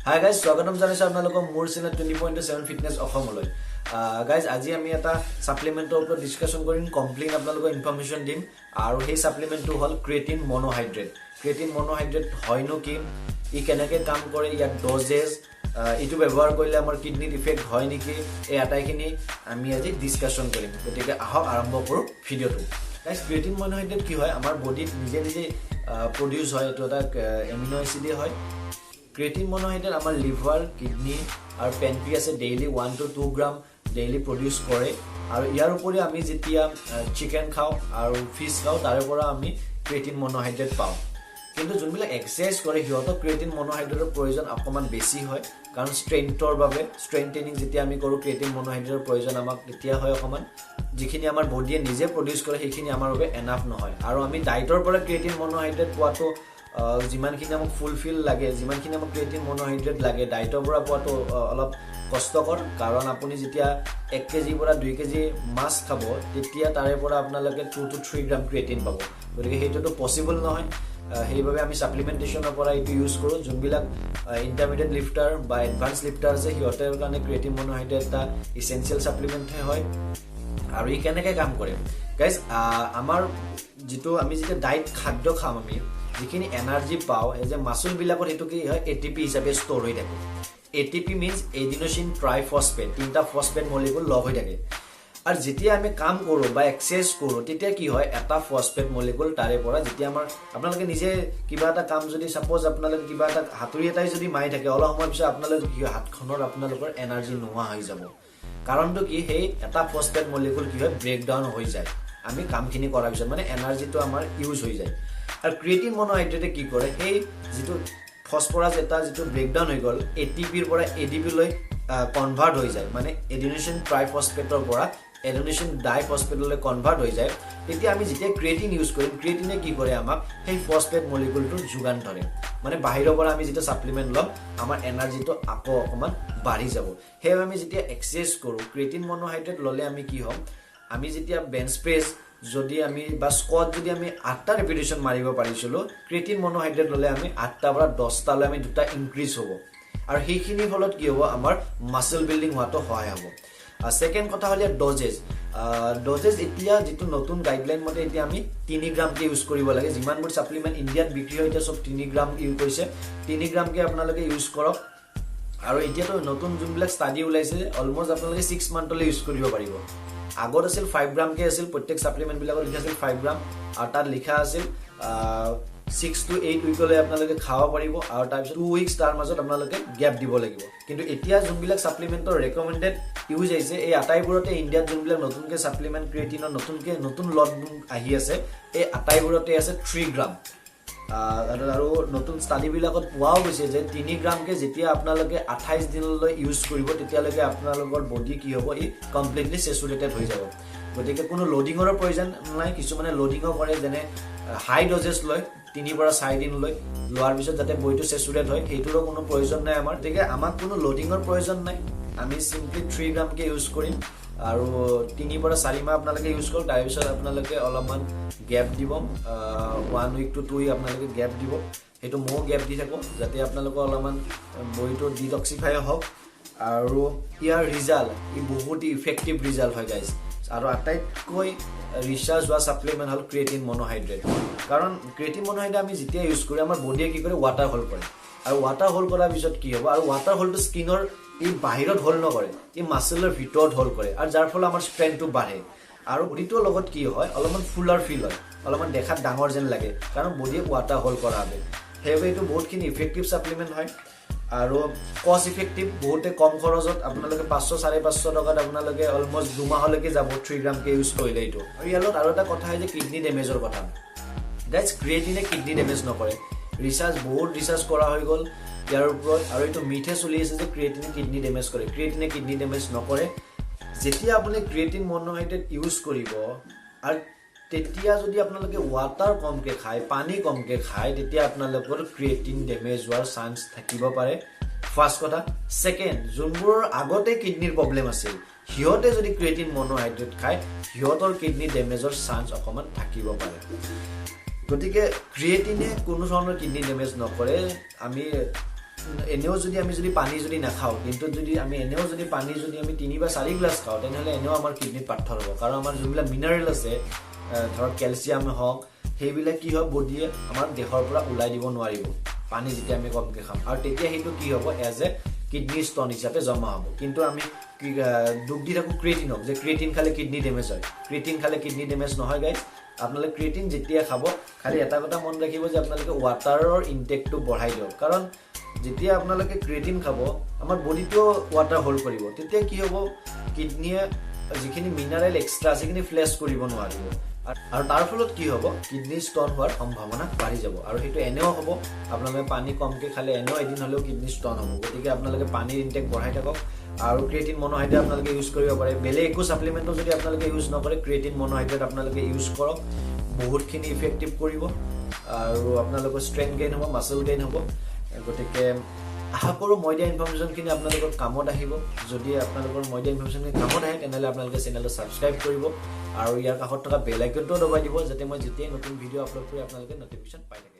Hi guys, স্বাগতম জানাইছো আপোনালোকক মোৰ চেনেল 20.7 ফিটনেস অসমলৈ। গাইজ আজি আমি এটা সাপ্লিমেন্টৰ ওপৰত ডিসকাশন কৰিম, কমপ্লিট আপোনালোকক ইনফৰমেশন দিম আৰু সেই সাপ্লিমেন্টটো হল ক্ৰিয়েটিন মনোহাইড্ৰেট। ক্ৰিয়েটিন মনোহাইড্ৰেট হয়নো কি, ই কেনেকৈ কাম কৰে, ইয়াৰ ডোজেজ, ইটো ব্যৱহাৰ কৰিলে আমাৰ কিডনিত ইফেক্ট হয় নেকি, এই আটাইখিনি আমি আজি ডিসকাশন কৰিম। গতিকে আহক আৰম্ভ কৰোঁ ভিডিঅ'টো। গাইজ ক্ৰিয়েটিন মনোহাইড্ৰেট কি হয়, আমাৰ বডিত নিজে নিজে প্ৰডিউস হয়, এইটো এটা এমিনো এসিডে হয়। ক্ৰিয়েটিন মনোহাইড্ৰেট আমাৰ লিভাৰ, কিডনি আৰু পেনক্ৰিয়াছে daily 1 to 2 gram daily produce কৰে। আৰু ইয়াৰ উপৰি আমি যেতিয়া চিকেন খাওঁ আৰু ফিছ খাওঁ তাৰে পৰা আমি ক্ৰিয়েটিন মনোহাইড্ৰেট পাওঁ। কিন্তু যোনবিলাক এক্সাৰচাইজ কৰে সিহঁতক ক্ৰিয়েটিন মনোহাইড্ৰেটৰ প্ৰয়োজন অকণমান বেছি হয়, কাৰণ ষ্ট্ৰেংথৰ বাবে ষ্ট্ৰেংথ ট্ৰেইনিং যেতিয়া আমি কৰোঁ ক্ৰিয়েটিন মনোহাইড্ৰেটৰ প্ৰয়োজন আমাক তেতিয়া হয় অকণমান। যিখিনি আমাৰ বডিয়ে নিজে প্ৰডিউস কৰে সেইখিনি আমাৰ বাবে এনাফ নহয়। আৰু আমি ডাইটৰ পৰা ক্ৰিয়েটিন মনোহাইড্ৰেট পোৱাটো যিমানখিনি আমাক ফুলফিল লাগে, যিমানখিনি আমাক ক্ৰিয়েটিন মনোহাইড্ৰেট লাগে ডাইটৰ পৰা পোৱাটো অলপ কষ্টকৰ। কাৰণ আপুনি যেতিয়া 1 কেজিৰ পৰা 2 কেজি মাছ খাব তেতিয়া তাৰে পৰা আপোনালোকে 2 to 3 গ্ৰাম ক্ৰিয়েটিন পাব। গতিকে সেইটোতো পচিবল নহয়। সেইবাবে আমি সাপ্লিমেন্টেশ্যনৰ পৰা এইটো ইউজ কৰোঁ। যোনবিলাক ইণ্টাৰমিডিয়েট লিফটাৰ বা এডভান্স লিফটাৰ আছে সিহঁতৰ কাৰণে ক্ৰিয়েটিন মনোহাইড্ৰেট এটা ইছেঞ্চিয়েল সাপ্লিমেণ্টহে হয়। আৰু ই কেনেকৈ কাম কৰে গাইজ, আমাৰ যিটো আমি যেতিয়া ডাইট খাদ্য খাম, আমি যিখিনি এনাৰ্জি পাওঁ এই যে মাছুলবিলাকত সেইটো কি হয় ATP হিচাপে ষ্ট'ৰ হৈ থাকে। ATP মিনছ এডিনোচিন ট্ৰাইফছফেট, 3টা ফছফেট মলিকুল লগ হৈ থাকে। আৰু যেতিয়া আমি কাম কৰোঁ বা এক্সাৰচাইজ কৰোঁ তেতিয়া কি হয়, এটা ফছফেট মলিকুল তাৰে পৰা যেতিয়া আমাৰ আপোনালোকে নিজে কিবা এটা কাম যদি ছাপ'জ আপোনালোকে কিবা এটা হাতুৰি এটাই যদি মাৰি থাকে, অলপ সময়ৰ পিছত আপোনালোকে কি হয় হাতখনৰ আপোনালোকৰ এনাৰ্জি নোহোৱা হৈ যাব। কাৰণটো কি, সেই এটা ফছফেট মলিকুল কি হয় ব্ৰেকডাউন হৈ যায় আমি কামখিনি কৰাৰ পিছত, মানে এনাৰ্জিটো আমাৰ ইউজ হৈ যায়। আৰু ক্ৰিয়েটিন মনোহাইড্ৰেটে কি কৰে, সেই যিটো ফছফৰাছ এটা যিটো ব্ৰেকডাউন হৈ গ'ল ATPৰ পৰা ADP লৈ কনভাৰ্ট হৈ যায়, মানে এডিনোচিন ট্ৰাইফছফেটৰ পৰা এডিনোচিন ডাইফছফেটলৈ কনভাৰ্ট হৈ যায়। তেতিয়া আমি যেতিয়া ক্ৰিয়েটিন ইউজ কৰিম, ক্ৰিয়েটিনে কি কৰে আমাক সেই ফছফেট মলিকুলটোৰ যোগান ধৰে। মানে বাহিৰৰ পৰা আমি যেতিয়া ছাপ্লিমেণ্ট ল'ম আমাৰ এনাৰ্জিটো আকৌ অকণমান বাঢ়ি যাব। সেইবাবে আমি যেতিয়া এক্সাৰচাইজ কৰোঁ ক্ৰিয়েটিন মনোহাইড্ৰেট ল'লে আমি কি হ'ম, আমি যেতিয়া বেঞ্চ প্ৰেছ যদি আমি বা স্কোৱাট যদি আমি 8টা ৰেপিটেশ্যন মাৰিব পাৰিছিলোঁ, ক্ৰিয়েটিন মনোহাইড্ৰেট ল'লে আমি 8টাৰ পৰা 10টালৈ আমি 2টা ইনক্ৰিজ হ'ব। আৰু সেইখিনিৰ ফলত কি হ'ব, আমাৰ মাছল বিল্ডিং হোৱাটো সহায় হ'ব। ছেকেণ্ড কথা হ'ল ড'জেজ এতিয়া যিটো নতুন গাইডলাইন মতে এতিয়া আমি 3 গ্ৰামকৈ ইউজ কৰিব লাগে। যিমানবোৰ ছাপ্লিমেণ্ট ইণ্ডিয়াত বিক্ৰী হয় এতিয়া চব 3 গ্ৰাম ইউজ কৰিছে, 3 গ্ৰামকৈ আপোনালোকে ইউজ কৰক। আৰু এতিয়াতো নতুন যোনবিলাক ষ্টাডি ওলাইছে অলমষ্ট আপোনালোকে 6 মান্থলৈ ইউজ কৰিব পাৰিব। আগত আছিল 5 গ্ৰামকৈ আছিল, প্ৰত্যেক ছাপ্লিমেণ্টবিলাকত লিখা আছিল 5 গ্ৰাম আৰু তাত লিখা আছিল 6 to 8 উইকলৈ আপোনালোকে খাব পাৰিব আৰু তাৰপিছত 2 উইকছ তাৰ মাজত আপোনালোকে গেপ দিব লাগিব। কিন্তু এতিয়া যোনবিলাক ছাপ্লিমেণ্টৰ ৰেকমেণ্ডেড ইউজ আহিছে এই আটাইবোৰতে ইণ্ডিয়াত যোনবিলাক নতুনকৈ ছাপ্লিমেণ্ট ক্ৰিয়েটিনৰ নতুন লট আহি আছে এই আটাইবোৰতে আছে 3 গ্ৰাম। আৰু নতুন ষ্টাডিবিলাকত পোৱাও গৈছে যে 3 গ্ৰামকৈ যেতিয়া আপোনালোকে 28 দিনলৈ ইউজ কৰিব তেতিয়ালৈকে আপোনালোকৰ বডি কি হ'ব, ই কমপ্লিটলি চেচুৰেটেড হৈ যাব। গতিকে কোনো লোডিঙৰ প্ৰয়োজন নাই। কিছুমানে লোডিঙো কৰে, যেনে হাই ড'জেছ লয় 3 পৰা 4 দিনলৈ, লোৱাৰ পিছত যাতে বডিটো চেচুৰেট হয় সেইটোৰো কোনো প্ৰয়োজন নাই আমাৰ। গতিকে আমাক কোনো লোডিঙৰ প্ৰয়োজন নাই, আমি চিম্পলি 3 গ্ৰামকৈ ইউজ কৰিম আৰু 3 পৰা 4 মাহ আপোনালোকে ইউজ কৰক। তাৰপিছত আপোনালোকে অলপমান গেপ দিব, 1 week to 2 week আপোনালোকে গেপ দিব। সেইটো ময়ো গেপ দি থাকোঁ যাতে আপোনালোকৰ অলপমান বডিটো ডিটক্সিফাই হওক। আৰু ইয়াৰ ৰিজাল্ট ই বহুত ইফেক্টিভ ৰিজাল্ট হয় গাইজ। আৰু আটাইতকৈ ৰিচাৰ্জ হোৱা ছাপ্লিমেণ্ট হ'ল ক্ৰিয়েটিন মনোহাইড্ৰেট। কাৰণ ক্ৰিয়েটিন মনোহাইড্ৰেট আমি যেতিয়া ইউজ কৰোঁ আমাৰ বডিয়ে কি কৰে, ৱাটাৰ হোল্ড কৰে। আৰু ৱাটাৰ হোল্ড কৰাৰ পিছত কি হ'ব, আৰু ৱাটাৰ হোল্ডটো স্কিনৰ ই বাহিৰত হোল্ড নকৰে, ই মাছলৰ ভিতৰত হোল্ড কৰে, আৰু যাৰ ফলত আমাৰ ষ্ট্ৰেংথটো বাঢ়ে। আৰু বডিটোৰ লগত কি হয়, অলপমান ফুলাৰ ফিল হয়, অলপমান দেখাত ডাঙৰ যেন লাগে, কাৰণ বডিয়ে ৱাটাৰ হোল্ড কৰা হবে। সেইবাবে এইটো বহুতখিনি ইফেক্টিভ ছাপ্লিমেণ্ট হয় আৰু কষ্ট ইফেক্টিভ। বহুতে কম খৰচত আপোনালোকে 500-550 টকাত আপোনালোকে অলমষ্ট 2 মাহলৈকে যাব 3 গ্ৰামকৈ ইউজ কৰিলে এইটো। আৰু ইয়াৰ লগত আৰু এটা কথা হয় যে কিডনি ডেমেজৰ কথা। গাইজ ক্ৰিয়েটিনে কিডনি ডেমেজ নকৰে। বহুত ৰিচাৰ্চ কৰা হৈ গ'ল ইয়াৰ ওপৰত, আৰু এইটো মিথে চলি আছে যে ক্ৰিয়েটিনে কিডনি ডেমেজ কৰে। ক্ৰিয়েটিনে কিডনি ডেমেজ নকৰে। যেতিয়া আপুনি ক্ৰিয়েটিন মনোহাইড্ৰেট ইউজ কৰিব আৰু তেতিয়া যদি আপোনালোকে ৱাটাৰ কমকৈ খায়, পানী কমকৈ খায়, তেতিয়া আপোনালোকৰ ক্ৰিয়েটিন ডেমেজ হোৱাৰ চান্স থাকিব পাৰে। ফাৰ্ষ্ট কথা। ছেকেণ্ড, যোনবোৰৰ আগতে কিডনিৰ প্ৰব্লেম আছিল সিহঁতে যদি ক্ৰিয়েটিন মনোহাইড্ৰেট খায় সিহঁতৰ কিডনি ডেমেজৰ চান্স অকণমান থাকিব পাৰে। গতিকে ক্ৰিয়েটিনে কোনো ধৰণৰ কিডনি ডেমেজ নকৰে। আমি এনেও যদি আমি যদি পানী যদি নাখাওঁ দিনটোত যদি আমি এনেও যদি পানী যদি আমি 3 বা 4 গ্লাছ খাওঁ তেনেহ'লে এনেও আমাৰ কিডনিত পাথৰ হ'ব কাৰণ আমাৰ যোনবিলাক মিনাৰেল আছে ধৰক কেলচিয়াম হওক সেইবিলাক কি হয় বডিয়ে আমাৰ দেহৰ পৰা ওলাই দিব নোৱাৰিব পানী যেতিয়া আমি কমকৈ খাম আৰু তেতিয়া সেইটো কি হ'ব এজ এ কিডনি ষ্টন হিচাপে জমা হ'ব কিন্তু আমি দুখ দি থাকোঁ ক্ৰিয়েটিনক যে ক্ৰিয়েটিন খালে কিডনি ডেমেজ হয় ক্ৰিয়েটিন খালে কিডনি ডেমেজ নহয় গাইজ আপোনালোকে ক্ৰিয়েটিন যেতিয়া খাব খালি এটা কথা মন ৰাখিব যে আপোনালোকে ৱাটাৰৰ ইনটেকটো বঢ়াই দিয়ক কাৰণ যেতিয়া আপোনালোকে ক্ৰিয়েটিন খাব আমাৰ বডিটোও ৱাটাৰ হোল্ড কৰিব তেতিয়া কি হ'ব কিডনিয়ে যিখিনি মিনাৰেল এক্সট্ৰা সেইখিনি ফ্লেছ কৰিব নোৱাৰিব আৰু তাৰ ফলত কি হ'ব কিডনি ষ্টন হোৱাৰ সম্ভাৱনা বাঢ়ি যাব আৰু সেইটো এনেও হ'ব আপোনালোকে পানী কমকৈ খালে এনেও এদিন হ'লেও কিডনি ষ্টন হ'ব গতিকে আপোনালোকে পানীৰ ইনটেক বঢ়াই থাকক আৰু ক্ৰিয়েটিন মনোহাইড্ৰেট আপোনালোকে ইউজ কৰিব পাৰে বেলেগ একো ছাপ্লিমেণ্টো যদি আপোনালোকে ইউজ নকৰে ক্ৰিয়েটিন মনোহাইড্ৰেট আপোনালোকে ইউজ কৰক বহুতখিনি ইফেক্টিভ কৰিব আৰু আপোনালোকৰ ষ্ট্ৰেংথ গেইন হ'ব মাছল গেইন হ'ব গতিকে আশা কৰোঁ মই দিয়া ইনফৰ্মেশ্যনখিনি আপোনালোকৰ কামত আহিব যদি আপোনালোকৰ মই দিয়া ইনফৰ্মেশ্যনখিনি কামত আহে তেনেহ'লে আপোনালোকে চেনেলটো ছাবস্ক্ৰাইব কৰিব আৰু ইয়াৰ কাষত থকা বেল আইকনটোও দবাই দিব যাতে মই যেতিয়াই নতুন ভিডিঅ' আপলোড কৰি আপোনালোকে নটিফিকেশ্যন পাই থাকে